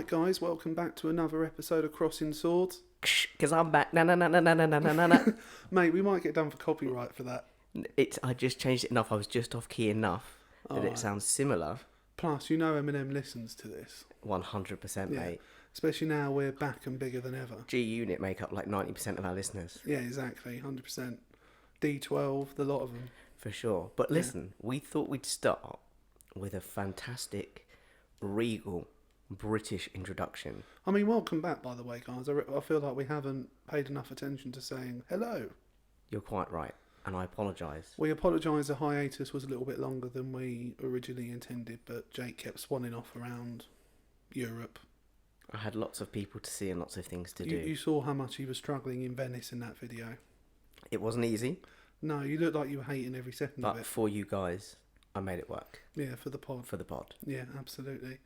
Right, guys, welcome back to another episode of Crossing Swords. Because I'm back. No. Mate, we might get done for copyright for that. I just changed it enough. I was just off key enough that it sounds similar. Plus, you know Eminem listens to this. 100%, Yeah. mate. Especially now we're back and bigger than ever. G-Unit make up like 90% of our listeners. Yeah, exactly, 100%. D12, the lot of them. For sure. But listen, we thought we'd start with a fantastic, regal, British introduction. I mean, welcome back, by the way, guys. I feel like we haven't paid enough attention to saying hello. You're quite right, and I apologise. We apologise the hiatus was a little bit longer than we originally intended, but Jake kept swanning off around Europe. I had lots of people to see and lots of things to do. You saw how much he was struggling in Venice in that video. It wasn't easy, No, you looked like you were hating every second of but it. for you guys, I made it work Yeah, for the pod. for the pod. Yeah, absolutely.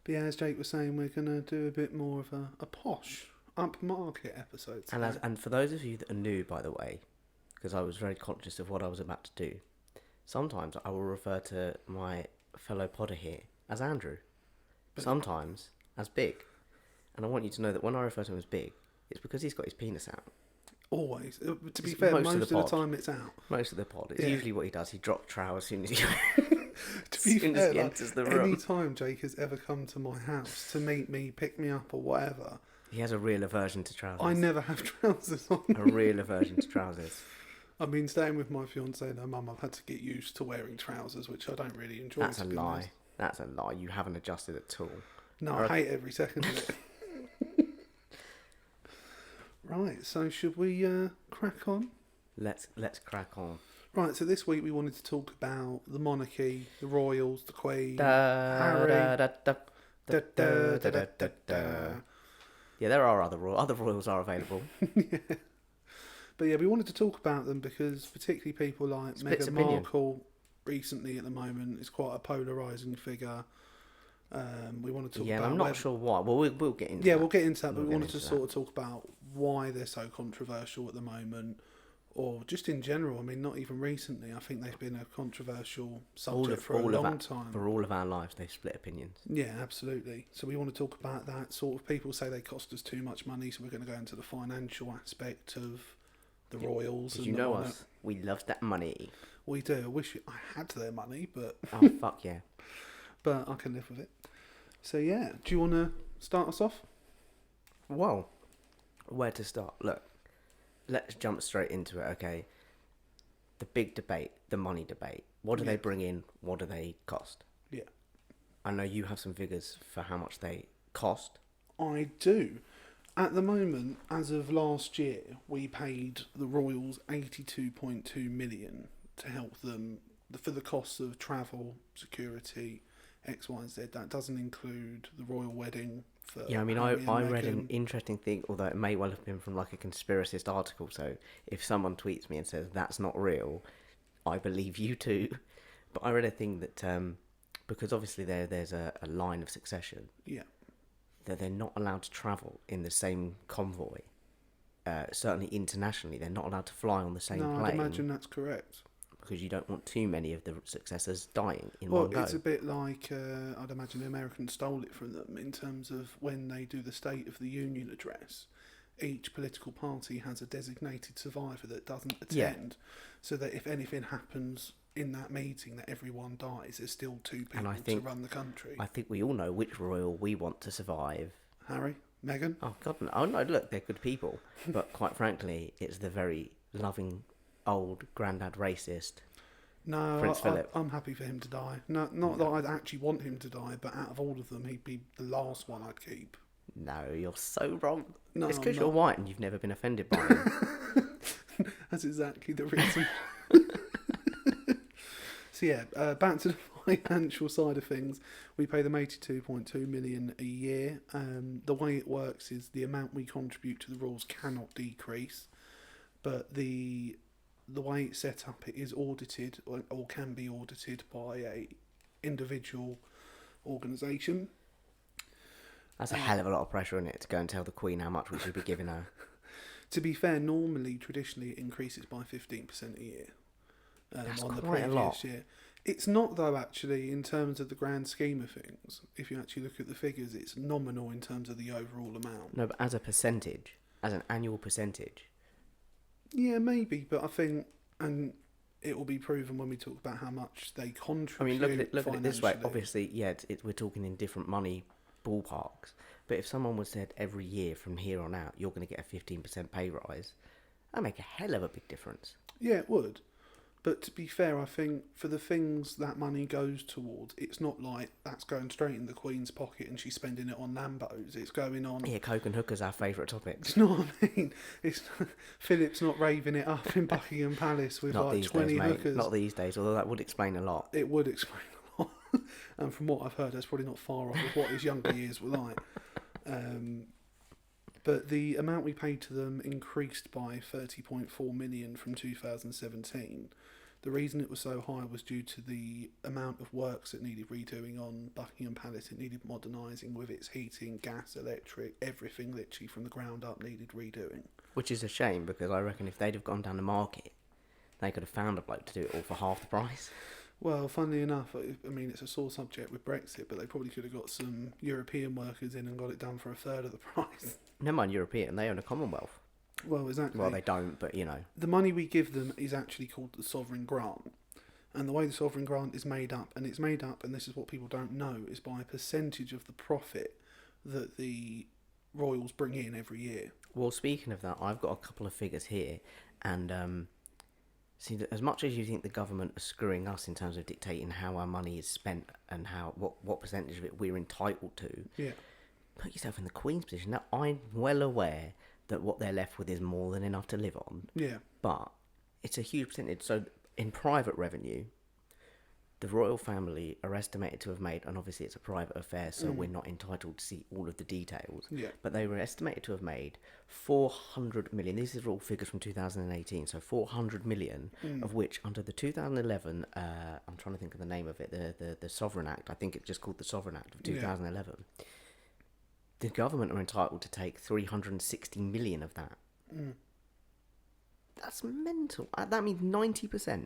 But yeah, as Jake was saying, we're going to do a bit more of a posh, upmarket episode today. And for those of you that are new, by the way, because I was very conscious of what I was about to do, sometimes I will refer to my fellow podder here as Andrew, sometimes as Big. And I want you to know that when I refer to him as Big, it's because he's got his penis out. Always. To be It's fair, most most of of the the pod. time it's out. Most of the pod. It's Yeah. usually what he does. He drops trow as soon as he, To be soon as fair, he like, enters the any room. time Jake has ever come to my house to meet me, pick me up or whatever, He has a real aversion to trousers. I never have trousers on. A real aversion to trousers. I mean, staying with my fiancée and her mum, I've had to get used to wearing trousers, which I don't really enjoy. That's a to be lie. honest. That's a lie. You haven't adjusted at all. No, I hate every second of it. Right, so should we crack on? Let's crack on. Right, so this week we wanted to talk about the monarchy, the royals, the Queen, Harry. Da, da, da, da, da, da. Yeah, there are other royals are available. But yeah, we wanted to talk about them because particularly people like Splits Meghan opinion. Markle recently at the moment is quite a polarising figure. We want to talk Yeah, and about I'm not whether- sure why. Well, we'll get into Yeah, that. we'll get into that, but We'll we get wanted to into sort of talk about why they're so controversial at the moment, or just in general. I mean, not even recently. I think they've been a controversial subject for a long time. For all of our lives, they've split opinions. Yeah, absolutely. So we want to talk about that. Sort of people say they cost us too much money, so we're going to go into the financial aspect of the royals. Did and you the know monarch. us? We love that money. We do. I wish I had their money, but Oh, fuck yeah. but I can live with it. So yeah, do you want to start us off? Well, where to start? Look, let's jump straight into it, okay? The big debate, the money debate. What do Yeah. they bring in? What do they cost? Yeah. I know you have some figures for how much they cost. I do. At the moment, as of last year, we paid the royals 82.2 million to help them for the costs of travel, security, X, Y, and Z. That doesn't include the royal wedding. For Yeah, I mean, Harry and I read an Meghan. interesting thing, although it may well have been from like a conspiracist article. So if someone tweets me and says that's not real, I believe you too. But I read a thing that because obviously there's a line of succession, Yeah. that they're not allowed to travel in the same convoy. Certainly internationally, they're not allowed to fly on the same No, plane I'd imagine that's correct. because you don't want too many of the successors dying in Well, one go. it's a bit like I'd imagine the Americans stole it from them in terms of when they do the State of the Union address. Each political party has a designated survivor that doesn't attend, so that if anything happens in that meeting, that everyone dies. There's still two people I to think- run the country. I think we all know which royal we want to survive. Harry, Meghan. Oh God, no! Oh no! Look, they're good people, but quite frankly, it's the very loving old granddad racist. No, Prince I, Philip. I'm happy for him to die. No, not that I'd actually want him to die, but out of all of them, he'd be the last one I'd keep. No, you're so wrong. No, it's I'm because you're not. white and you've never been offended by him. That's exactly the reason. So yeah, back to the financial side of things. We pay them 82.2 million a year. The way it works is the amount we contribute to the rules cannot decrease, but the way it's set up, it is audited or can be audited by a individual organisation. That's a hell of a lot of pressure on it to go and tell the Queen how much we should be giving her. To be fair, traditionally, it increases by 15% a year. That's on the quite a previous lot. year. It's not though, actually, in terms of the grand scheme of things. If you actually look at the figures, it's nominal in terms of the overall amount. No, but as a percentage, as an annual percentage. Yeah, maybe, but I think, and it will be proven when we talk about how much they contribute. I mean, look at it this way. financially. Obviously, yeah, we're talking in different money ballparks. But if someone was said every year from here on out, you're going to get a 15% pay rise, that'd make a hell of a big difference. Yeah, it would. But to be fair, I think for the things that money goes towards, it's not like that's going straight in the Queen's pocket and she's spending it on Lambos. It's going on. Yeah, coke and hookers, our favourite topic. Do you know what I mean? It's Philip's not raving it up in Buckingham Palace with Not like these 20 days, mate. hookers. Not these days, although that would explain a lot. It would explain a lot. And from what I've heard, that's probably not far off of what his younger years were like. But the amount we paid to them increased by 30.4 million from 2017. The reason it was so high was due to the amount of works that needed redoing on Buckingham Palace. It needed modernising with its heating, gas, electric, everything literally from the ground up needed redoing. Which is a shame, because I reckon if they'd have gone down the market, they could have found a bloke to do it all for half the price. Well, funnily enough, I mean, it's a sore subject with Brexit, but they probably could have got some European workers in and got it done for a third of the price. Never mind European, they own a Commonwealth. Well, exactly. Well, they don't, but you know. The money we give them is actually called the sovereign grant. And the way the sovereign grant is made up, and it's made up, and this is what people don't know, is by a percentage of the profit that the royals bring in every year. Well, speaking of that, I've got a couple of figures here, and see, as much as you think the government are screwing us in terms of dictating how our money is spent and what percentage of it we're entitled to, Yeah. put yourself in the Queen's position. Now, I'm well aware that what they're left with is more than enough to live on, Yeah. but it's a huge percentage. So, in private revenue, the royal family are estimated to have made, and obviously it's a private affair, so we're not entitled to see all of the details. Yeah. But they were estimated to have made 400 million. These are all figures from 2018, so 400 million, of which under the 2011, I'm trying to think of the name of it, the Sovereign Act, I think it's just called the Sovereign Act of 2011. The government are entitled to take 360 million of that. That's mental. That means 90%.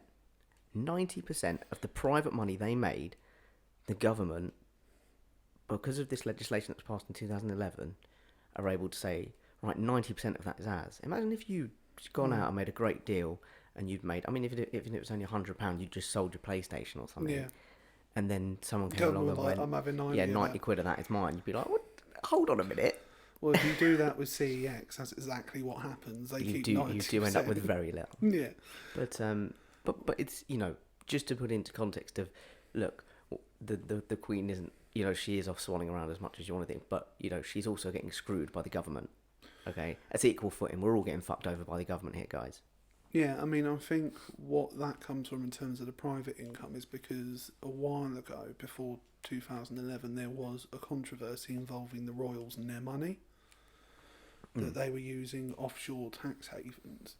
90% of the private money they made, the government, because of this legislation that was passed in 2011, are able to say, right, 90% of that is ours. Imagine if you'd gone out and made a great deal and you'd made, I mean, if it was only £100, you just sold your PlayStation or something. Yeah. And then someone came along and went, I'm having 90 yeah, of 90 that. quid of that is mine. You'd be like, what? Hold on a minute. Well, if you do that with CEX, that's exactly what happens. They keep 90%. You do end up with very little. Yeah. But it's, you know, just to put into context of, look, the Queen isn't, you know, she is off swanning around as much as you want to think, but, you know, she's also getting screwed by the government. Okay? It's equal footing. We're all getting fucked over by the government here, guys. Yeah, I mean, I think what that comes from in terms of the private income is because a while ago, before 2011, there was a controversy involving the royals and their money, that they were using offshore tax havens,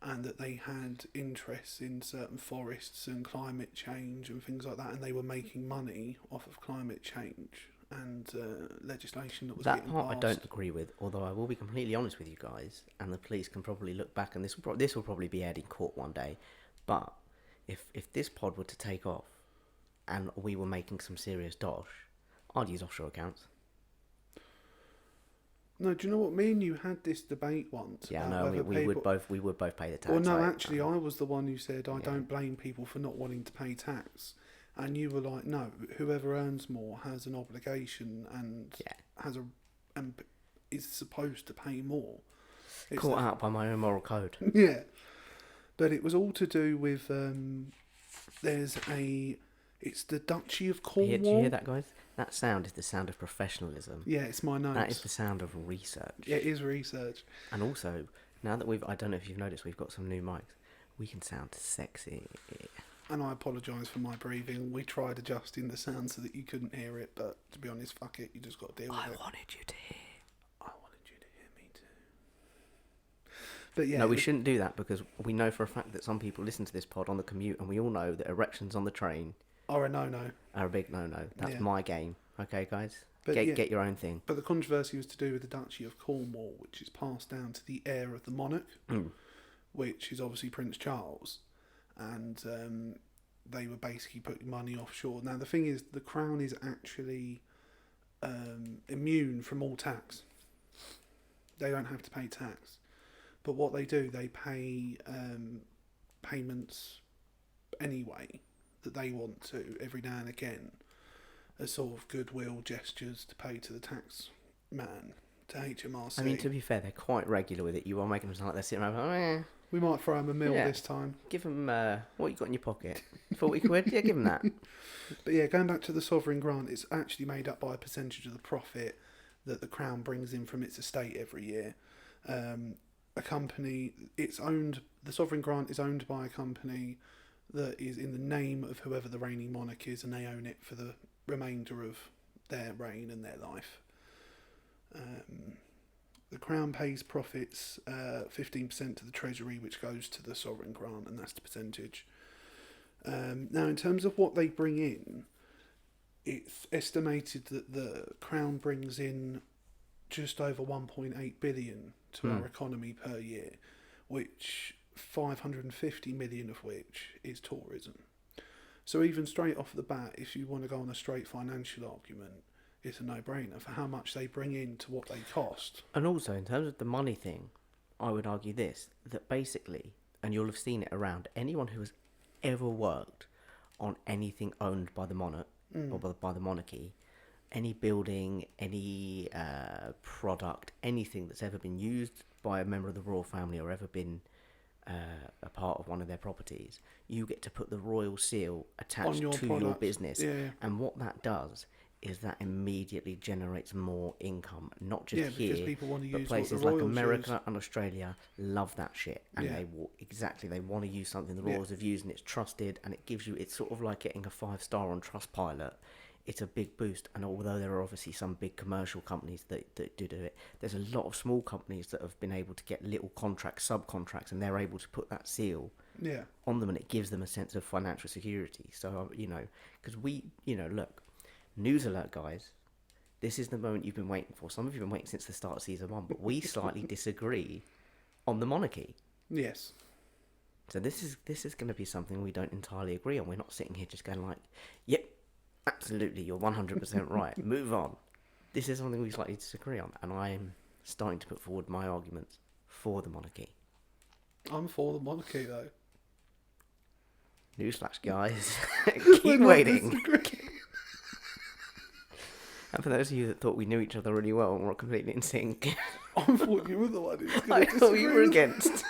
and that they had interests in certain forests and climate change and things like that, and they were making money off of climate change and legislation that was That getting part I passed. don't agree with, although I will be completely honest with you guys, and the police can probably look back, and this will probably be aired in court one day, but if this pod were to take off and we were making some serious dosh, I'd use offshore accounts. No, do you know what? Me and you had this debate once. Yeah, about no, whether we would both pay the tax. Well, no, right? actually, I was the one who said I Yeah. don't blame people for not wanting to pay tax, and you were like, no, whoever earns more has an obligation and and is supposed to pay more. It's Caught out by my own moral code. Yeah, but it was all to do with it's the Duchy of Cornwall. Did you hear that, guys? That sound is the sound of professionalism. Yeah, it's my notes. That is the sound of research. Yeah, it is research. And also, now that I don't know if you've noticed, we've got some new mics. We can sound sexy. And I apologise for my breathing. We tried adjusting the sound so that you couldn't hear it, but to be honest, fuck it, you just got to deal with it. I wanted you to hear. I wanted you to hear me too. But yeah, No, we shouldn't do that, because we know for a fact that some people listen to this pod on the commute, and we all know that erections on the train are a no-no. are a big no-no. That's Yeah. my game. Okay, guys? But Get your own thing. But the controversy was to do with the Duchy of Cornwall, which is passed down to the heir of the monarch, which is obviously Prince Charles. And they were basically putting money offshore. Now the thing is, the Crown is actually immune from all tax. They don't have to pay tax, but what they do, they pay payments anyway that they want to every now and again, as sort of goodwill gestures to pay to the tax man, to HMRC. I mean, to be fair, they're quite regular with it. You are making them sound like they're sitting around, oh, We might throw him a meal Yeah. this time. give them, what you got in your pocket? 40 quid? Yeah, give them that. But yeah, going back to the sovereign grant, it's actually made up by a percentage of the profit that the Crown brings in from its estate every year. A company, the sovereign grant is owned by a company that is in the name of whoever the reigning monarch is, and they own it for the remainder of their reign and their life. The Crown pays profits 15% to the Treasury, which goes to the sovereign grant, and that's the percentage. Now, in terms of what they bring in, it's estimated that the Crown brings in just over 1.8 billion to our economy per year, which 550 million of which is tourism. So even straight off the bat, if you want to go on a straight financial argument, it's a no-brainer for how much they bring in to what they cost. And also, in terms of the money thing, I would argue this, that basically, and you'll have seen it around, anyone who has ever worked on anything owned by the monarch, or by the monarchy, any building, any product, anything that's ever been used by a member of the royal family or ever been a part of one of their properties, you get to put the royal seal attached your to your product. business. Yeah. And what that does is that immediately generates more income, not just Yeah, because here, people want to but use what the places like royals America use. and Australia love that shit, and Yeah. they want to use something the Yeah. royals have used, and it's trusted, and it gives you, it's sort of like getting a 5-star on Trustpilot. It's a big boost, and although there are obviously some big commercial companies that do it, there's a lot of small companies that have been able to get little contracts, subcontracts, and they're able to put that seal Yeah. on them, and it gives them a sense of financial security. So, because look, news alert, guys. This is the moment you've been waiting for. Some of you have been waiting since the start of season 1, but we slightly disagree on the monarchy. Yes. So this is going to be something we don't entirely agree on. We're not sitting here just going like, yep, absolutely, you're 100% right. Move on. This is something we slightly disagree on, and I'm starting to put forward my arguments for the monarchy. I'm for the monarchy, though. Newsflash, guys. We're Keep not waiting. disagreeing. And for those of you that thought we knew each other really well and were completely in sync, I thought you were the one who's I going to thought disagree you were with- against.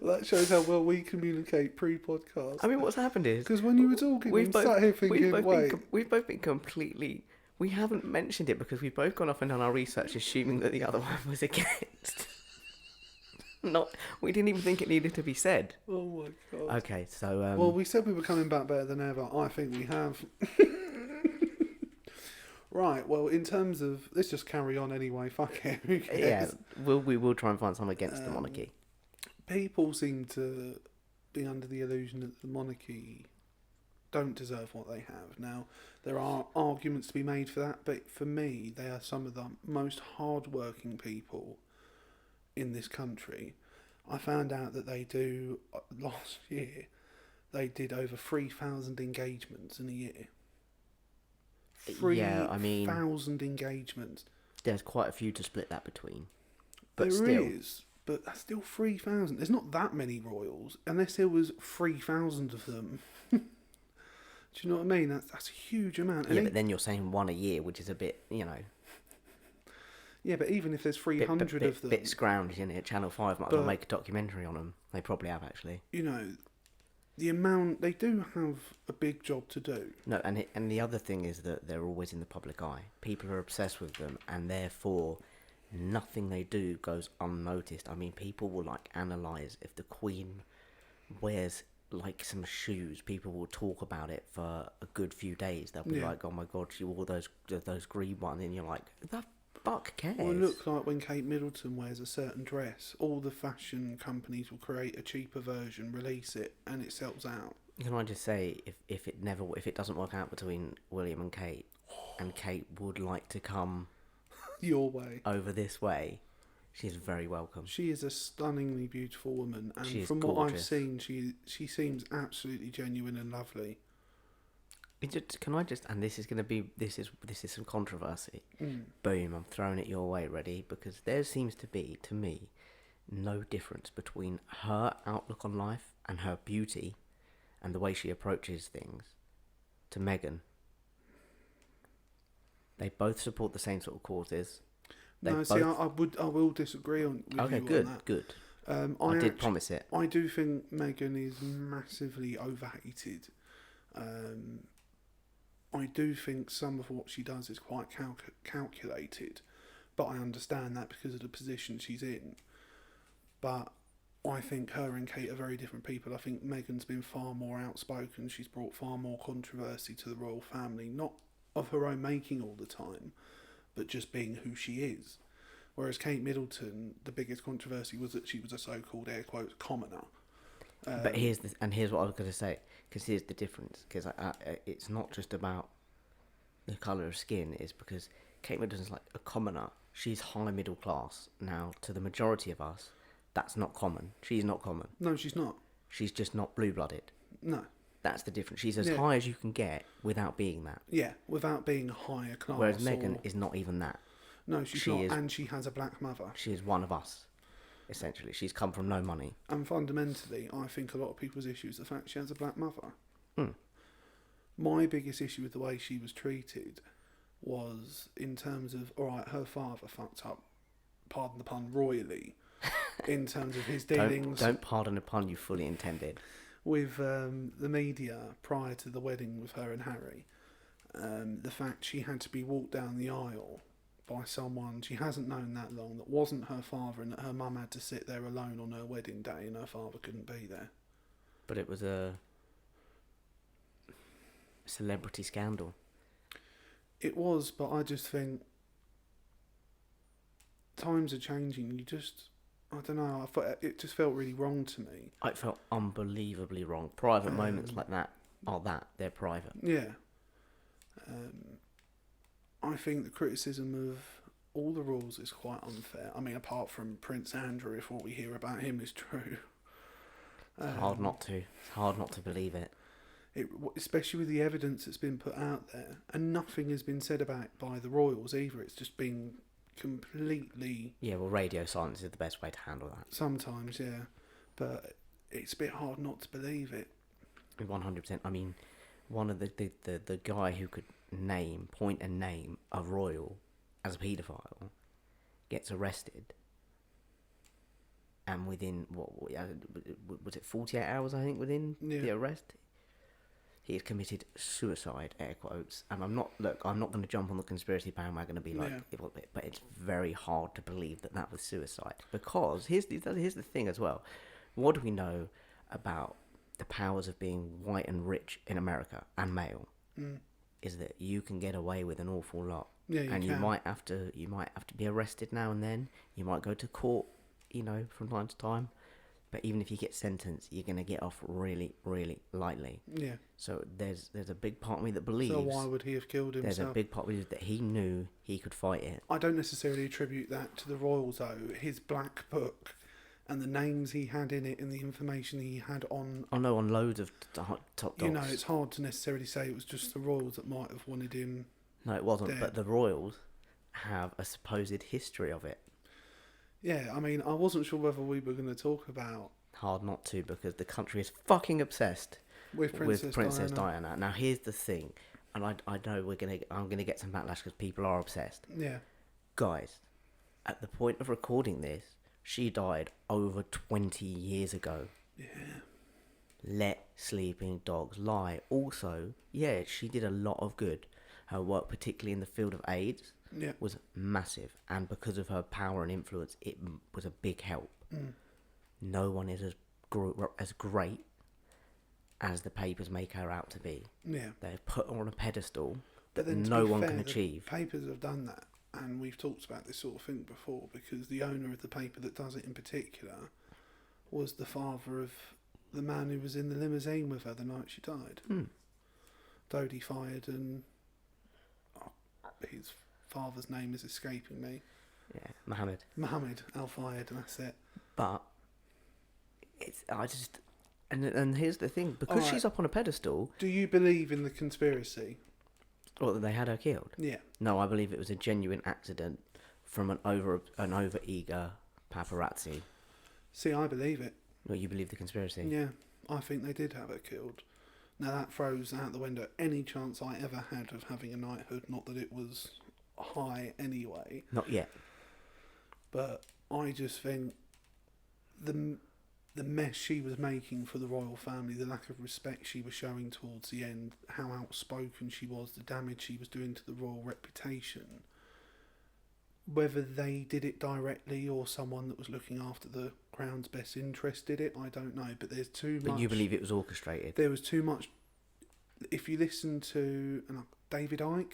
Well, that shows how well we communicate pre-podcast. I mean, what's happened is Because when you were talking, I'm sat here thinking, wait, we've both been completely. We haven't mentioned it because we've both gone off and done our research, assuming that the other one was against. We didn't even think it needed to be said. oh my god. Okay, so Well, we said we were coming back better than ever. I think we have. Right, well, in terms of... Let's just carry on anyway. Fuck it. Who cares? yeah, we will try and find some against the monarchy. People seem to be under the illusion that the monarchy don't deserve what they have. Now, there are arguments to be made for that, but for me, they are some of the most hard-working people in this country. I found out that they do... Last year, they did over 3,000 engagements in a year. Yeah, I mean, 3,000 engagements. there's quite a few to split that between. But There still, is, but that's still 3,000. There's not that many royals, unless there was 3,000 of them. Do you know what I mean? That's a huge amount. yeah, but then you're saying one a year, which is a bit, yeah, but even if there's bit, 300 bit, of them, bit scrounged, isn't it? Channel 5 might as well But- make a documentary on them. They probably have, actually. you know, the amount, they do have a big job to do. No, and the other thing is that they're always in the public eye. People are obsessed with them, and therefore nothing they do goes unnoticed. I mean, people will like analyze if the Queen wears like some shoes. People will talk about it for a good few days. They'll be Yeah. like, "Oh my god, she wore those green ones," and you're like, "The fuck cares?" Well, it looks like when Kate Middleton wears a certain dress, all the fashion companies will create a cheaper version, release it, and it sells out. Can I just say, if it doesn't work out between William and Kate Would like to come Your way. over this way, She is very welcome. She is a stunningly beautiful woman, and She is from what I've gorgeous. seen, she seems absolutely genuine and lovely. Can I just, and this is some controversy. Mm. Boom, I'm throwing it your way, ready? Because there seems to be, to me, no difference between her outlook on life and her beauty and the way she approaches things to Meghan. They both support the same sort of causes. No, see, I will disagree with okay, you good, on that. good. I did promise it. I do think Meghan is massively overhated. I do think some of what she does is quite calculated, but I understand that because of the position she's in. But I think her and Kate are very different people. I think Meghan's been far more outspoken. She's brought far more controversy to the royal family, not of her own making all the time, but just being who she is. Whereas Kate Middleton, the biggest controversy was that she was a so-called air quotes commoner. But here's what I was going to say, because here's the difference. Because it's not just about the colour of skin, it's because Kate Middleton's like a commoner. She's high middle class. Now, to the majority of us, that's not common. She's not common. No, she's not. She's just not blue-blooded. No. That's the difference. She's as high as you can get without being that. Yeah, without being higher class. Whereas Meghan is not even that. No, she's not, and she has a black mother. She is one of us, essentially. She's come from no money. And fundamentally, I think a lot of people's issue is the fact she has a black mother. Mm. My biggest issue with the way she was treated was in terms of, alright, her father fucked up, pardon the pun, royally, in terms of his dealings. Don't pardon the pun you fully intended. With the media prior to the wedding with her and Harry. The fact she had to be walked down the aisle by someone she hasn't known that long, that wasn't her father, and that her mum had to sit there alone on her wedding day and her father couldn't be there. But it was a celebrity scandal. It was, but I just think times are changing. I don't know, it just felt really wrong to me. It felt unbelievably wrong. Private moments like that they're private. Yeah. I think the criticism of all the rules is quite unfair. I mean, apart from Prince Andrew, if what we hear about him is true. It's hard not to. It's hard not to believe it. Especially with the evidence that's been put out there, and nothing has been said about by the royals either. It's just been completely... Yeah, well, radio silence is the best way to handle that. Sometimes, yeah. But it's a bit hard not to believe it. 100%. I mean, one of the guy who could point and name a royal as a paedophile gets arrested, and within was it 48 hours, I think, within the arrest, he has committed suicide, air quotes. And I'm not going to jump on the conspiracy bandwagon and be like, but it's very hard to believe that was suicide, because here's the thing as well. What do we know about the powers of being white and rich in America and male? Is that you can get away with an awful lot. Yeah, you might have to be arrested now and then. You might go to court, from time to time. But even if you get sentenced, you're going to get off really, really lightly. Yeah. So there's a big part of me that believes... So why would he have killed himself? There's a big part of me that he knew he could fight it. I don't necessarily attribute that to the royals, though. His black book and the names he had in it and the information he had on... I know, on loads of top dogs. It's hard to necessarily say it was just the royals that might have wanted him... No, it wasn't, dead. But the royals have a supposed history of it. Yeah, I mean, I wasn't sure whether we were going to talk about... Hard not to, because the country is fucking obsessed with Princess Diana. Now, here's the thing, and I know I'm gonna get some backlash because people are obsessed. Yeah. Guys, at the point of recording this, she died over 20 years ago. Yeah. Let sleeping dogs lie. Also, yeah, she did a lot of good. Her work, particularly in the field of AIDS, was massive, and because of her power and influence, it was a big help. No one is as great as the papers make her out to be. Yeah. They've put her on a pedestal that no one can achieve. Papers have done that, and we've talked about this sort of thing before, because the owner of the paper that does it in particular was the father of the man who was in the limousine with her the night she died. Dodi Fayed, and his father's name is escaping me. Yeah, Mohammed. Mohammed Al Fayed, and that's it. But I just, and here's the thing, because Alright. she's up on a pedestal, Do you believe in the conspiracy? or that they had her killed. Yeah. No, I believe it was a genuine accident from an over eager paparazzi. See, I believe it. Well, you believe the conspiracy? Yeah, I think they did have her killed. Now that throws out the window any chance I ever had of having a knighthood. Not that it was high anyway, Not yet. but I just think the mess she was making for the royal family, the lack of respect she was showing towards the end, how outspoken she was, the damage she was doing to the royal reputation. Whether they did it directly or someone that was looking after the crown's best interest did it, I don't know. But there's too much. But you believe it was orchestrated? There was too much. If you listen to David Icke.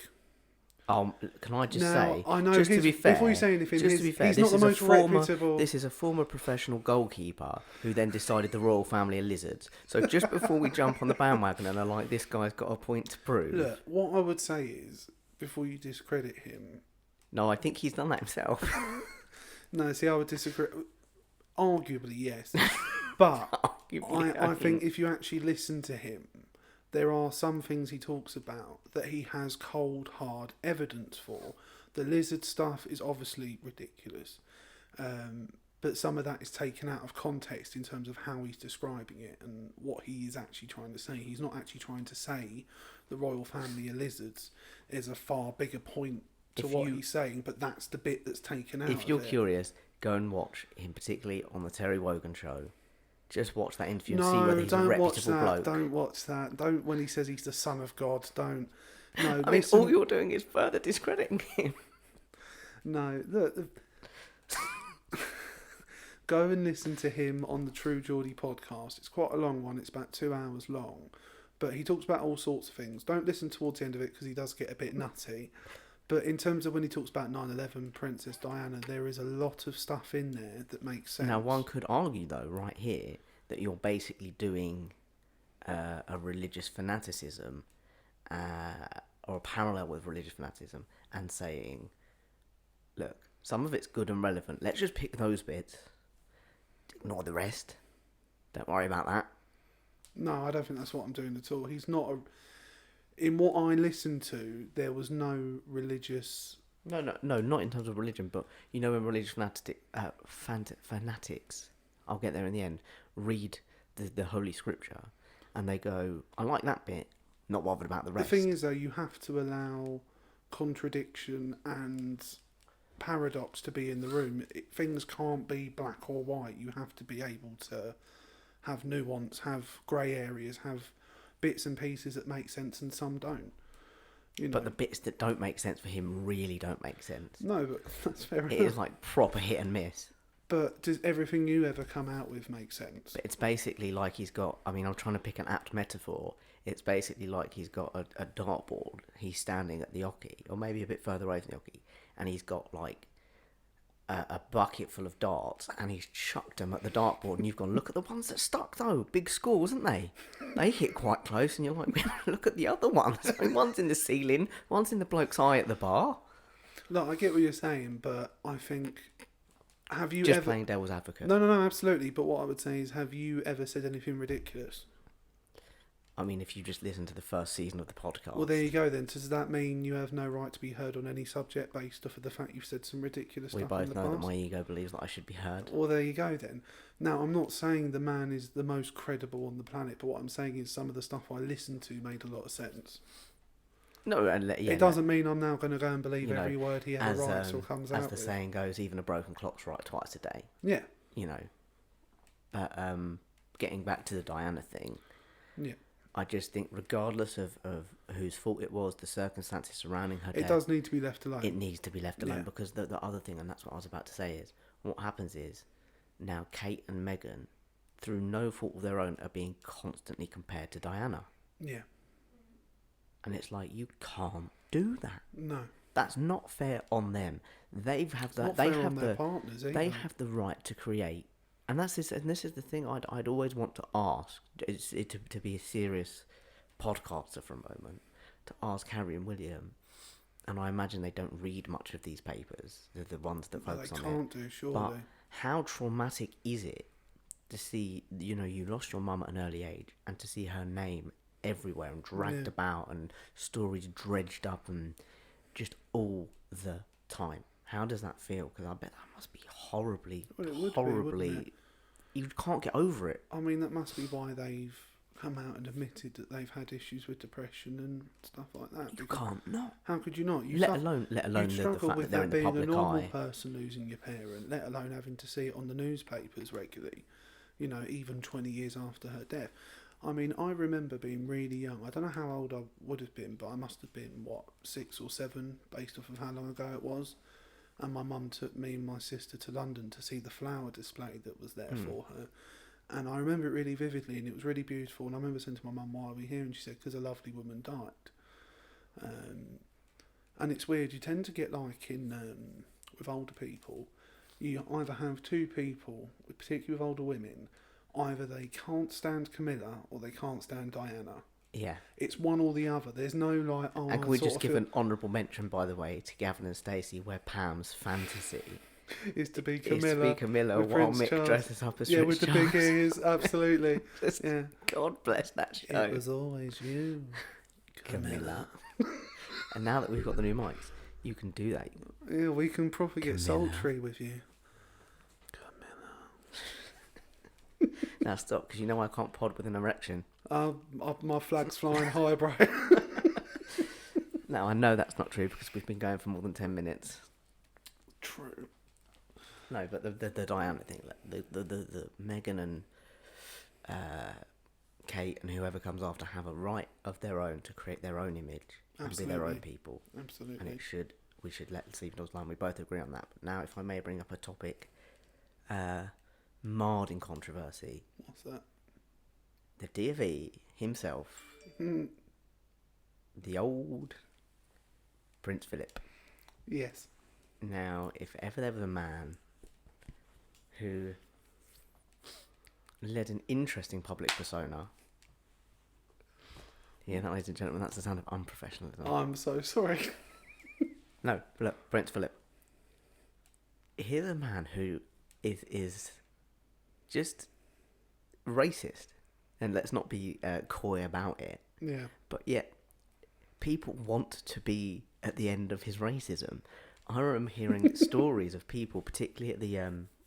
Can I just Now, say, I know just to his- be fair, before you say anything, just his- to be fair, he's this not the is a most former, reputable- This is a former professional goalkeeper who then decided the royal family are lizards. So just before we jump on the bandwagon and are like, this guy's got a point to prove. Look, what I would say is, before you discredit him, No, I think he's done that himself. no, see, I would disagree. Arguably, yes, but I think if you actually listen to him, there are some things he talks about that he has cold, hard evidence for. The lizard stuff is obviously ridiculous, but some of that is taken out of context in terms of how he's describing it and what he is actually trying to say. He's not actually trying to say the royal family are lizards. There's a far bigger point to what he's saying, but that's the bit that's taken out. If you're of it. curious, go and watch him, particularly on the Terry Wogan show. Just watch that interview and No, see whether he's a don't watch reputable that. bloke. Don't watch that. Don't when he says he's the son of God. Don't. No, I mean, listen, all you're doing is further discrediting him. no. Look, go and listen to him on the True Geordie podcast. It's quite a long one. It's about 2 hours long, but he talks about all sorts of things. Don't listen towards the end of it because he does get a bit nutty. But in terms of when he talks about 9/11, Princess Diana, there is a lot of stuff in there that makes sense. Now, one could argue, though, right here, that you're basically doing a religious fanaticism, or a parallel with religious fanaticism, and saying, look, some of it's good and relevant. Let's just pick those bits. Ignore the rest. Don't worry about that. No, I don't think that's what I'm doing at all. He's not a... In what I listened to, there was no religious... No, not in terms of religion, but you know when religious fanatics, I'll get there in the end, read the Holy Scripture, and they go, I like that bit, not bothered about the rest. The thing is, though, you have to allow contradiction and paradox to be in the room. Things can't be black or white. You have to be able to have nuance, have grey areas, have bits and pieces that make sense and some don't. You know. But the bits that don't make sense for him really don't make sense. No, but that's fair It enough. is like proper hit and miss. But does everything you ever come out with make sense? But it's basically like he's got, I mean, I'm trying to pick an apt metaphor. It's basically like he's got a dartboard. He's standing at the oche, or maybe a bit further away from the oche, and he's got like a bucket full of darts, and he's chucked them at the dartboard, and you've gone, look at the ones that stuck though. Big score, wasn't they? They hit quite close, and you're like, look at the other ones. I mean, one's in the ceiling, one's in the bloke's eye at the bar. Look, I get what you're saying, but I think... Have you Just ever... playing devil's advocate. No, absolutely. But what I would say is, have you ever said anything ridiculous? I mean, if you just listen to the first season of the podcast. Well, there you go then. Does that mean you have no right to be heard on any subject based off of the fact you've said some ridiculous We stuff in both the know that past? my ego believes that I should be heard. Well, there you go then. Now, I'm not saying the man is the most credible on the planet, but what I'm saying is some of the stuff I listened to made a lot of sense. No, and yeah, It doesn't mean I'm now going to go and believe you know, every word he ever writes or comes out as the with. saying goes, even a broken clock's right twice a day. Yeah, You know. But getting back to the Diana thing, yeah. I just think regardless of whose fault it was, the circumstances surrounding her It death, does need to be left alone. it needs to be left alone, Yeah. because the other thing, and that's what I was about to say, is what happens is now Kate and Meghan, through no fault of their own, are being constantly compared to Diana. Yeah. And it's like, you can't do that. No. That's not fair on them. They have It's that. not They fair have on their partners either. They have the right to create, and that's this. And this is the thing I'd always want to ask. Is to be a serious podcaster for a moment, to ask Harry and William, and I imagine they don't read much of these papers, the ones that Well, focus they on can't it. do, But surely. how traumatic is it to see, you lost your mum at an early age, and to see her name everywhere and dragged Yeah. about and stories dredged up and just all the time? How does that feel? Because I bet that must be horribly, Well, it would be, horribly. wouldn't it? You can't get over it. I mean, that must be why they've come out and admitted that they've had issues with depression and stuff like that. You because can't not. How could you not? You Let suffer- alone you'd the struggle fact with that they're in the being a public normal eye. person losing your parent, let alone having to see it on the newspapers regularly, even 20 years after her death. I mean, I remember being really young. I don't know how old I would have been, but I must have been, 6 or 7, based off of how long ago it was. And my mum took me and my sister to London to see the flower display that was there for her. And I remember it really vividly, and it was really beautiful. And I remember saying to my mum, "Why are we here?" And she said, "Because a lovely woman died." And it's weird. You tend to get like with older people, you either have two people, particularly with older women, either they can't stand Camilla or they can't stand Diana. Yeah. It's one or the other. There's no like. Oh, And I can we sort just of give feel an honourable mention, by the way, to Gavin and Stacey, where Pam's fantasy is to be is Camilla. to be Camilla with while Prince Mick Charles. dresses up as Yeah, Prince with the Charles. big ears, absolutely. Just- Yeah. God bless that show. It was always you, Camilla. And now that we've got the new mics, you can do that. Yeah, we can probably get Camilla. sultry with you. Now stop, because you know I can't pod with an erection. My flag's flying high, bro. Now I know that's not true because we've been going for more than 10 minutes. True. No, but the Diana thing, like, the Meghan and Kate and whoever comes after have a right of their own to create their own image and be their own Absolutely. people. Absolutely. And we should let Stephen Dawes line. We both agree on that. But now, if I may bring up a topic marred in controversy, What's that? the DfE himself, the old Prince Philip. Yes. Now, if ever there was a man who led an interesting public persona. Yeah, that, ladies and gentlemen, that's the sound of unprofessionalism. I'm so sorry. No, look, Prince Philip. Here's a man who is just racist, and let's not be coy about it. Yeah. But yet, people want to be at the end of his racism. I remember hearing stories of people, particularly at the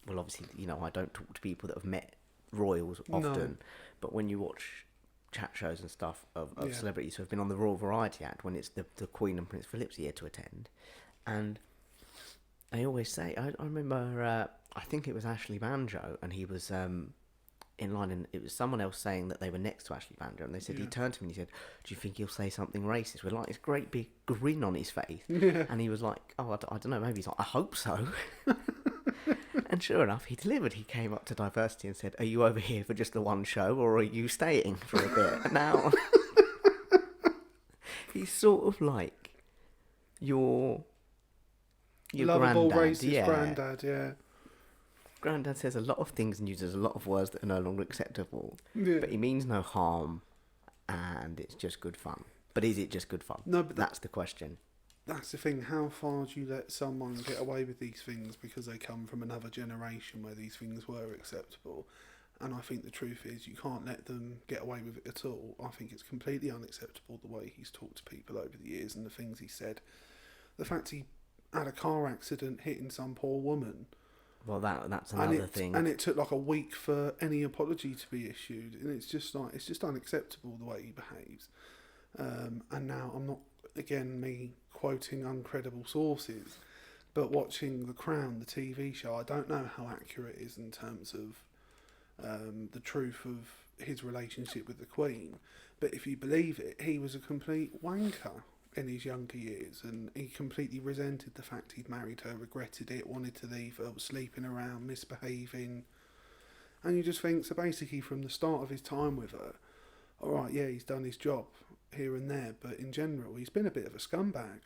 well, obviously, I don't talk to people that have met royals often, No. but when you watch chat shows and stuff of Yeah. celebrities who have been on the Royal Variety Act, when it's the Queen and Prince Philip's here to attend, and they always say, I remember, I think it was Ashley Banjo, and he was in line, and it was someone else saying that they were next to Ashley Banjo, and they said, he Yeah. turned to me and he said, "Do you think he'll say something racist?" With like this great big grin on his face. Yeah. And he was like, "Oh, I don't know, maybe." He's like, "I hope so." And sure enough, he delivered. He came up to Diversity and said, "Are you over here for just the one show, or are you staying for a bit?" Now, he's sort of like your Lovable granddad. racist Yeah. granddad, yeah. Granddad says a lot of things and uses a lot of words that are no longer acceptable, Yeah. but he means no harm, and it's just good fun. But is it just good fun? No, but That's the question. That's the thing. How far do you let someone get away with these things because they come from another generation where these things were acceptable? And I think the truth is you can't let them get away with it at all. I think it's completely unacceptable the way he's talked to people over the years and the things he said. The fact he had a car accident hitting some poor woman. Well, that's and another it, thing. And it took like a week for any apology to be issued. And it's just unacceptable the way he behaves. And now I'm not, again, me quoting uncredible sources, but watching The Crown, the TV show, I don't know how accurate it is in terms of the truth of his relationship with the Queen. But if you believe it, he was a complete wanker in his younger years, and he completely resented the fact he'd married her, regretted it, wanted to leave her, was sleeping around, misbehaving. And you just think, so basically from the start of his time with her, alright, yeah, he's done his job here and there, but in general, he's been a bit of a scumbag.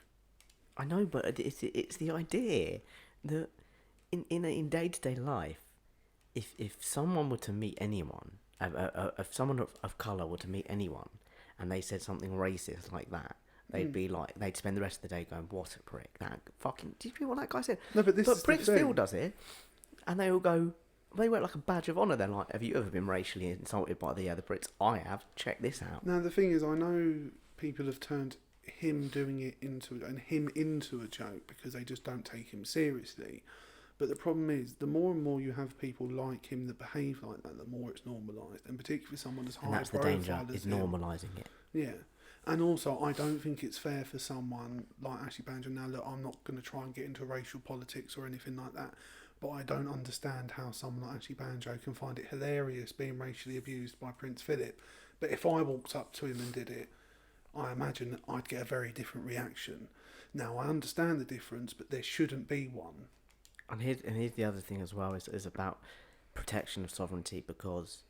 I know, but it's the idea that in day-to-day life, if someone were to meet anyone, if someone of colour were to meet anyone, and they said something racist like that, they'd be like, they'd spend the rest of the day going, "What a prick! That fucking." Do you hear what that guy said? No, but this But is Prince the thing. Phil does it, and they all go. They wear it like a badge of honour. They're like, "Have you ever been racially insulted by the other Brits?" I have. Check this out. Now the thing is, I know people have turned him doing it into a joke because they just don't take him seriously. But the problem is, the more and more you have people like him that behave like that, the more it's normalised, and particularly someone as high And that's the profile danger, as is him. normalising it. Yeah. And also, I don't think it's fair for someone like Ashley Banjo. Now, look, I'm not going to try and get into racial politics or anything like that, but I don't understand how someone like Ashley Banjo can find it hilarious being racially abused by Prince Philip. But if I walked up to him and did it, I imagine that I'd get a very different reaction. Now, I understand the difference, but there shouldn't be one. And here's the other thing as well, is about protection of sovereignty, because,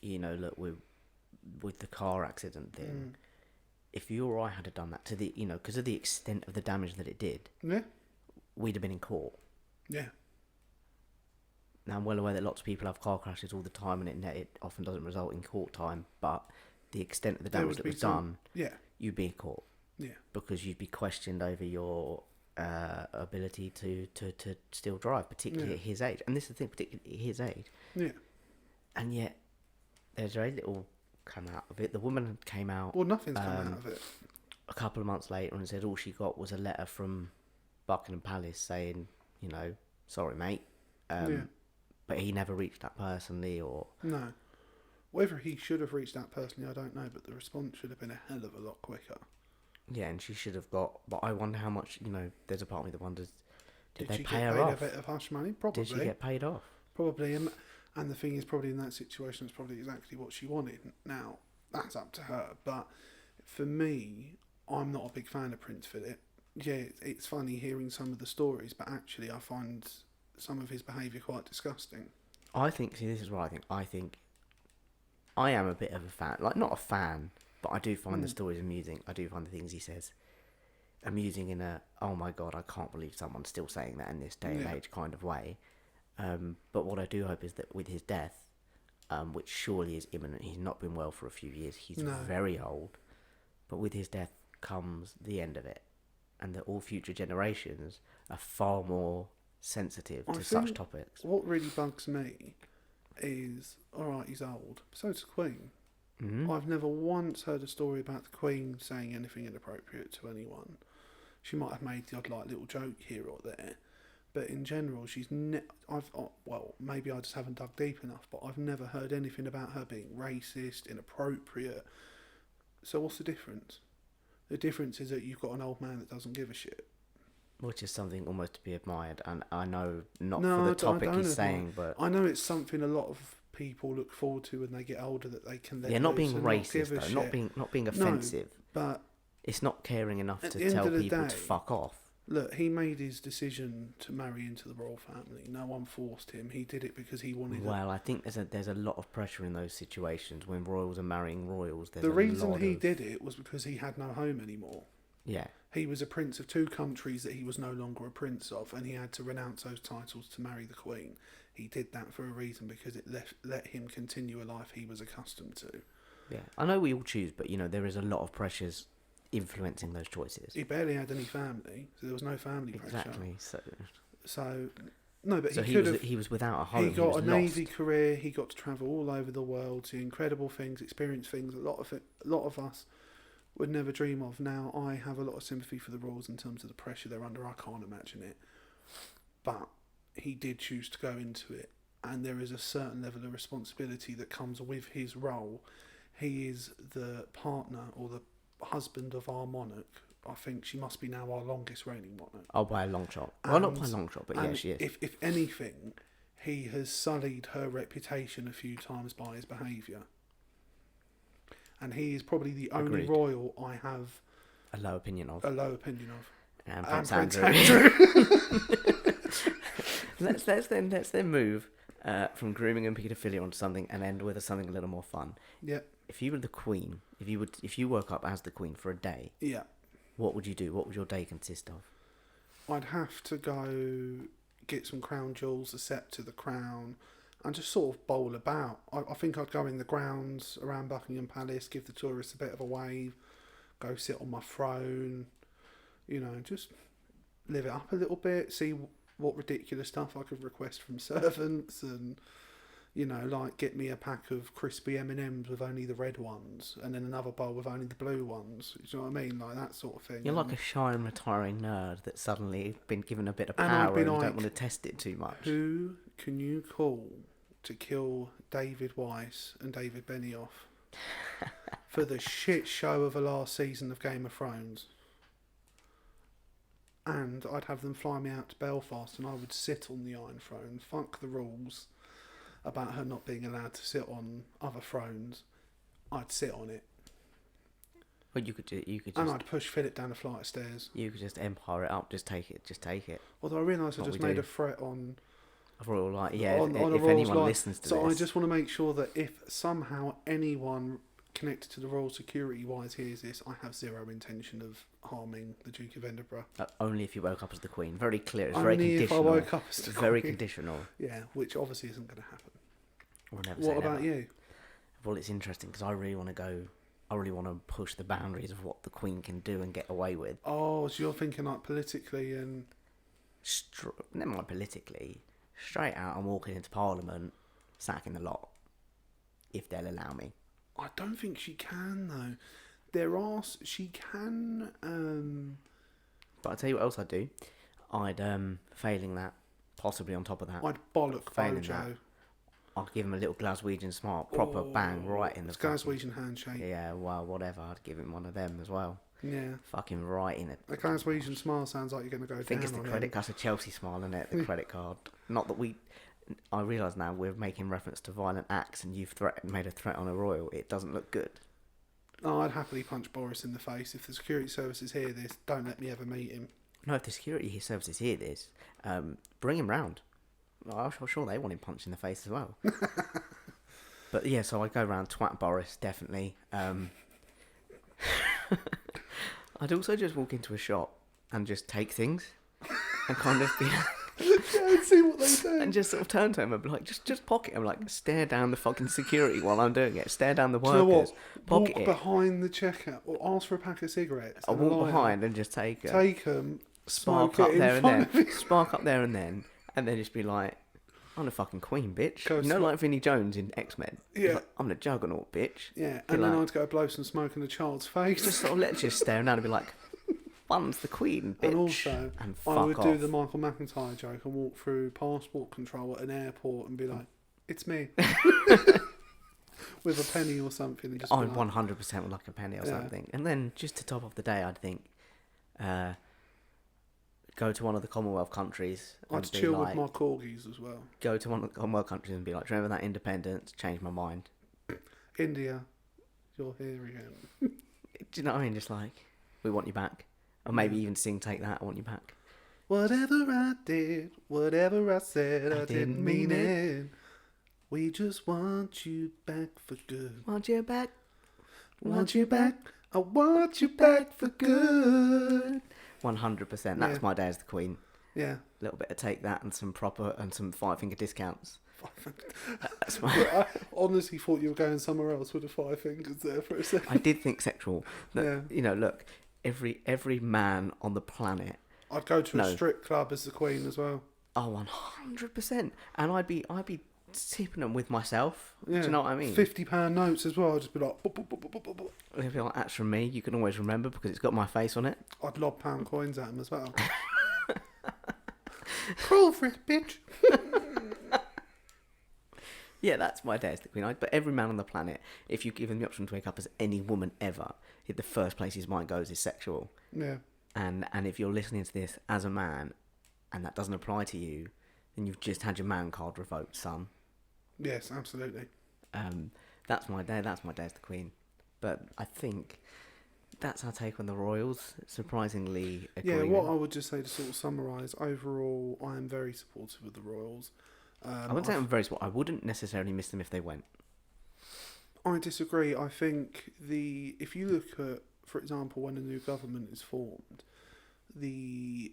look, with the car accident thing, if you or I had done that because of the extent of the damage that it did, Yeah, we'd have been in court. yeah. Now, I'm well aware that lots of people have car crashes all the time, and it often doesn't result in court time, but the extent of the There damage would that be was done, Yeah, you'd be in court, yeah. because you'd be questioned over your ability to still drive, particularly at his age. And this is the thing, particularly at his age. Yeah. And yet, there's very little come out of it. The woman came out Well, nothing's come out of it. a couple of months later and said all she got was a letter from Buckingham Palace saying, sorry, mate. Yeah. But he never reached that personally, or... No. Whether he should have reached that personally, I don't know, but the response should have been a hell of a lot quicker. Yeah, and she should have got... But I wonder how much, there's a part of me that wonders, did they she pay get her paid off? a bit of hush money? Probably. Did she get paid off? Probably. And the thing is, probably in that situation, it's probably exactly what she wanted. Now, that's up to her. But for me, I'm not a big fan of Prince Philip. Yeah, it's funny hearing some of the stories, but actually I find some of his behaviour quite disgusting. This is what I think. I think I am a bit of a fan. Like, not a fan, but I do find the stories amusing. I do find the things he says amusing in a, oh my God, I can't believe someone's still saying that in this day and age kind of way. But what I do hope is that with his death, which surely is imminent, he's not been well for a few years, he's very old, but with his death comes the end of it, and that all future generations are far more sensitive to such topics. What really bugs me is, alright, he's old, so is the Queen. Mm-hmm. I've never once heard a story about the Queen saying anything inappropriate to anyone. She might have made the odd little joke here or there, but in general, she's maybe I just haven't dug deep enough, but I've never heard anything about her being racist, inappropriate. So what's the difference? The difference is that you've got an old man that doesn't give a shit. Which is something almost to be admired, and I know for the topic he's saying, but I know it's something a lot of people look forward to when they get older, that they can let not being loose and racist not give a though, shit. not being offensive, but it's not caring enough at to the end tell of the people day, to fuck off. Look, he made his decision to marry into the royal family. No one forced him. He did it because he wanted it. Well, I think there's a lot of pressure in those situations when royals are marrying royals. The reason he did it was because he had no home anymore. Yeah. He was a prince of two countries that he was no longer a prince of, and he had to renounce those titles to marry the Queen. He did that for a reason, because it let him continue a life he was accustomed to. Yeah, I know we all choose, but there is a lot of pressures influencing those choices. He barely had any family, so there was no family pressure. Exactly. So no, but so he was without a home. He got a navy lost. career. He got to travel all over the world, see incredible things, experience things. A lot of us would never dream of. Now, I have a lot of sympathy for the royals in terms of the pressure they're under. I can't imagine it. But he did choose to go into it, and there is a certain level of responsibility that comes with his role. He is the partner or the husband of our monarch. I think she must be now our longest reigning monarch. Oh, by a long shot. Well, not by a long shot, but yeah, she is. If anything, he has sullied her reputation a few times by his behaviour. And he is probably the only Agreed. royal I have a low opinion of. And Prince Prince Andrew. let's then move from grooming and paedophilia onto something, and end with something a little more fun. Yeah. If you were the Queen, if you woke up as the Queen for a day, Yeah. what would you do? What would your day consist of? I'd have to go get some crown jewels, a sceptre, the crown, and just sort of bowl about. I think I'd go in the grounds around Buckingham Palace, give the tourists a bit of a wave, go sit on my throne, you know, just live it up a little bit, see what ridiculous stuff I could request from servants, and, you know, like get me a pack of crispy M&Ms with only the red ones, and then another bowl with only the blue ones. Do you know what I mean? Like that sort of thing. You're like a shy and retiring nerd that's suddenly been given a bit of And I'd power be and you like, don't want to test it too much. who can you call to kill David Weiss and David Benioff for the shit show of the last season of Game of Thrones? And I'd have them fly me out to Belfast and I would sit on the Iron Throne. Fuck the rules about her not being allowed to sit on other thrones. I'd sit on it. Well, you could And just I'd push Philip down a flight of stairs. you could just empire it up. Just take it. Although I realise I What just we made do. a threat on A royal like yeah. on a if Royals anyone line. listens to So this, I just want to make sure that if somehow anyone connected to the royal security wise hears this, I have zero intention of harming the Duke of Edinburgh. only if you woke up as the Queen. Very clear. It's Only very if I conditional. woke up as the It's very Queen. conditional. Yeah, which obviously isn't going to happen. We'll never say What about never. you? Well, it's interesting because I really want to go. I really want to push the boundaries of what the Queen can do and get away with. Oh, so you're thinking like politically and... Never mind politically. Straight out, I'm walking into Parliament, sacking the lot. If they'll allow me. I don't think she can, though. There are... She can... But I'll tell you what else I'd do. I'd, failing that, possibly on top of that, I'd bollock Failing Bojo. that. I'd give him a little Glaswegian smart, proper bang right in the It's Glaswegian handshake. Yeah, well, whatever. I'd give him one of them as well. Yeah. Fucking right in it. A Glaswegian smile sounds like you're going to go I think down it's the on credit him. card, a Chelsea smile in it, the credit card. Not that we... I realise now we're making reference to violent acts and you've made a threat on a royal. It doesn't look good. Oh, I'd happily punch Boris in the face. If the security services hear this, don't let me ever meet him. No, if the security services hear this, bring him round. I'm sure they want him punched in the face as well. But yeah, so I'd go round, twat Boris, definitely. I'd also just walk into a shop and just take things and kind of be... Yeah, and see what they do. and just sort of turn to him and be like, just pocket him, like stare down the fucking security while I'm doing it, stare down the Do you know workers, what? pocket Walk it. behind the checkout or ask for a pack of cigarettes. I'll and a walk lighter. behind and just take it. Take them, Spark smoke up it in there and front then. of you. Spark up there and then just be like, I'm the fucking queen, bitch. Go You know, smoke- like Vinnie Jones in X-Men? He's Yeah. like, I'm the juggernaut, bitch. Yeah, Be and then like- I'd go blow some smoke in the child's face. Just sort of just stare down and be like, Mum's the queen, bitch. And also, and I fuck would off. do the Michael McIntyre joke and walk through passport control at an airport and be like, "It's me," with a penny or something. And just be I'm like, 100% would like a penny or Yeah. something. And then just to top off the day, I'd think, go to one of the Commonwealth countries. And I'd be chill like, with my corgis as well. Go to one of the Commonwealth countries and be like, do you remember that independence? Changed my mind. India, you're here again. Do you know what I mean? Just like, we want you back. Or maybe even sing Take That, I Want You Back. Whatever I did, whatever I said, I I didn't didn't mean mean it. We just want you back for good. Want you back. Want you back. I want you back for good. 100%. That's Yeah. my day as the Queen. Yeah. A little bit of Take That and some some five-finger discounts. That's my... I honestly thought you were going somewhere else with the 5 fingers there for a second. I did think sexual. That, Yeah. You know, look, every man on the planet... I'd go to a No. strip club as the Queen as well. Oh, 100%. And I'd be tipping them with myself. Yeah. Do you know what I mean? £50 notes as well. I'd just be like, "Boop, boop, boop, boop, boop, boop." They'd be like, that's from me. You can always remember because it's got my face on it. I'd lob pound coins at them as well. Crawl for it, bitch. Yeah, that's my day as the Queen. But every man on the planet, if you give him the option to wake up as any woman ever, the first place his mind goes is sexual. Yeah. And if you're listening to this as a man, and that doesn't apply to you, then you've just had your man card revoked, son. Yes, absolutely. That's my day. That's my day as the Queen. But I think that's our take on the royals. Surprisingly Yeah, agreeing. what I would just say to sort of summarise, overall, I am very supportive of the Royals. I wouldn't say I'm very small. I wouldn't necessarily miss them if they went. I disagree. I think if you look at, for example, when a new government is formed, the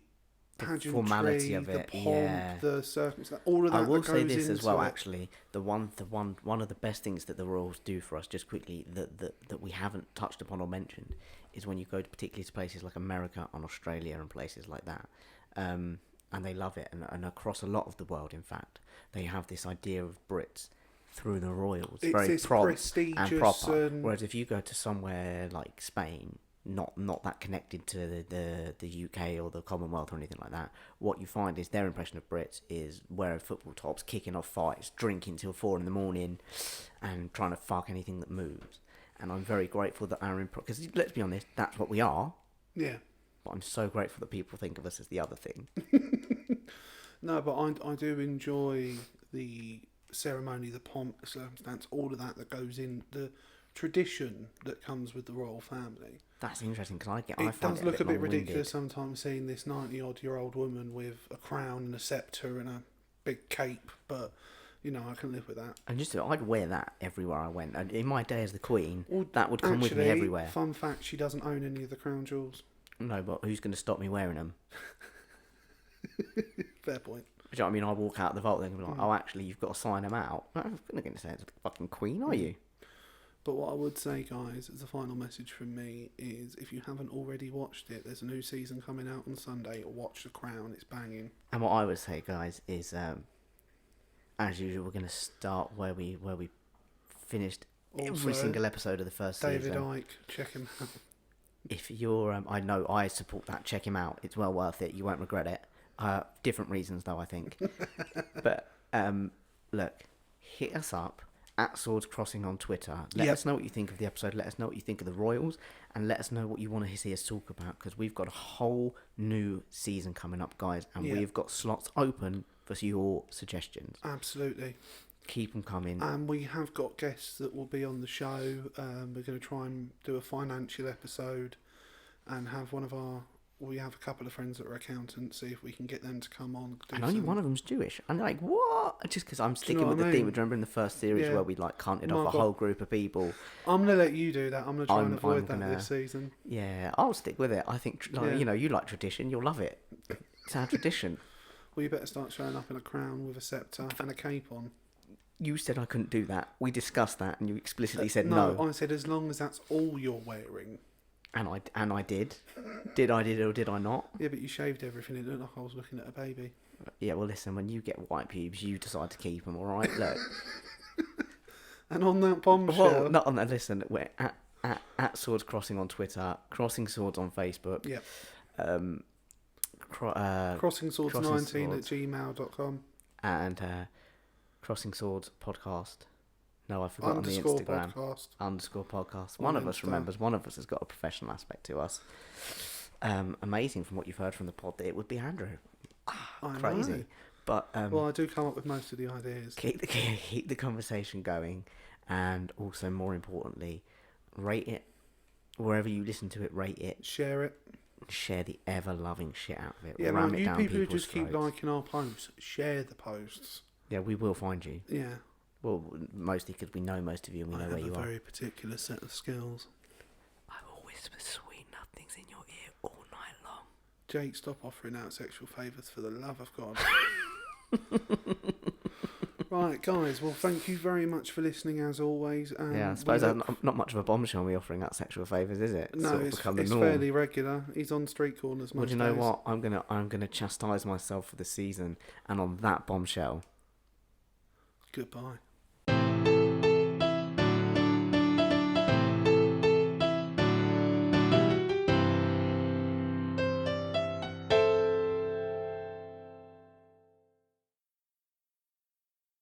pageantry, formality of the it, pomp, yeah. the circumstance, all of that. I will that say goes this as into well. it. Actually, one of the best things that the Royals do for us, just quickly, that we haven't touched upon or mentioned, is when you go to particularly to places like America and Australia and places like that, and they love it, and across a lot of the world, in fact, they have this idea of Brits through the Royals, It's very this prestigious and proper. and- Whereas if you go to somewhere like Spain, not that connected to the UK or the Commonwealth or anything like that, what you find is their impression of Brits is wearing football tops, kicking off fights, drinking till 4 a.m, and trying to fuck anything that moves. And I'm very grateful that our because let's be honest, that's what we are. Yeah. But I'm so grateful that people think of us as the other thing. No, but I do enjoy the ceremony, the pomp, the circumstance, all of that goes in, the tradition that comes with the royal family. That's interesting because I It find does it look a bit long-winded. ridiculous sometimes seeing this 90-odd-year-old woman with a crown and a sceptre and a big cape, but you know, I can live with that. And I'd wear that everywhere I went. And in my day as the Queen, Well, that would come with me actually, everywhere. Fun fact: she doesn't own any of the crown jewels. No, but who's going to stop me wearing them? Fair point. Do you know what I mean? I walk out the vault and be like, oh, actually, you've got to sign them out. No, I'm not going to say it's the fucking Queen, are you? But what I would say, guys, as a final message from me is, if you haven't already watched it, there's a new season coming out on Sunday. Watch The Crown; it's banging. And what I would say, guys, is as usual, we're going to start where we finished every Also, single episode of the first David season. Icke, check him out. If you're, I know I support that. Check him out. It's well worth it. You won't regret it. Different reasons though, I think. But look, hit us up at Swords Crossing on Twitter. Let us know what you think of the episode. Let us know what you think of the Royals, and let us know what you want to see us talk about, because we've got a whole new season coming up, guys, and we've got slots open for your suggestions. Absolutely. Keep them coming. And we have got guests that will be on the show. We're going to try and do a financial episode and have we have a couple of friends that are accountants, see if we can get them to come on. And only one of them's Jewish. I'm like, what? Just because I'm sticking with the theme. Remember in the first series where we counted off a whole group of people? I'm going to let you do that. I'm going to try and avoid that this season. Yeah, I'll stick with it. I think, you like tradition. You'll love it. It's our tradition. Well, you better start showing up in a crown with a sceptre and a cape on. You said I couldn't do that. We discussed that, and you explicitly said no. I said as long as that's all you're wearing. And I did. Did I or did I not? Yeah, but you shaved everything. It looked like I was looking at a baby. Yeah, well, listen, when you get white pubes, you decide to keep them, all right? Look. And on that bombshell... Well, not on that. Listen, we're at Swords Crossing on Twitter, Crossing Swords on Facebook. Yep. Crossing Swords19 at gmail.com. And Crossing Swords Podcast. No, I forgot on the _ Instagram. Podcast. _podcast. One of us remembers. One of us has got a professional aspect to us. Amazing from what you've heard from the pod that it would be Andrew. Crazy. Know. But well, I do come up with most of the ideas. Keep the conversation going, and also more importantly, rate it wherever you listen to it. Rate it. Share it. Share the ever loving shit out of it. Yeah, Ram man, it you down people who people's just keep throats. liking our posts, share the posts. Yeah, we will find you. Yeah. Well, mostly because we know most of you and we know where you I have are. a very particular set of skills. I will whisper sweet nothings in your ear all night long. Jake, stop offering out sexual favours for the love of God. Right, guys. Well, thank you very much for listening, as always. Yeah, I suppose not much of a bombshell we offering out sexual favours, is it? No, it's fairly regular. He's on street corners most Well, do you know days. what? I'm gonna chastise myself for the season, and on that bombshell. Goodbye.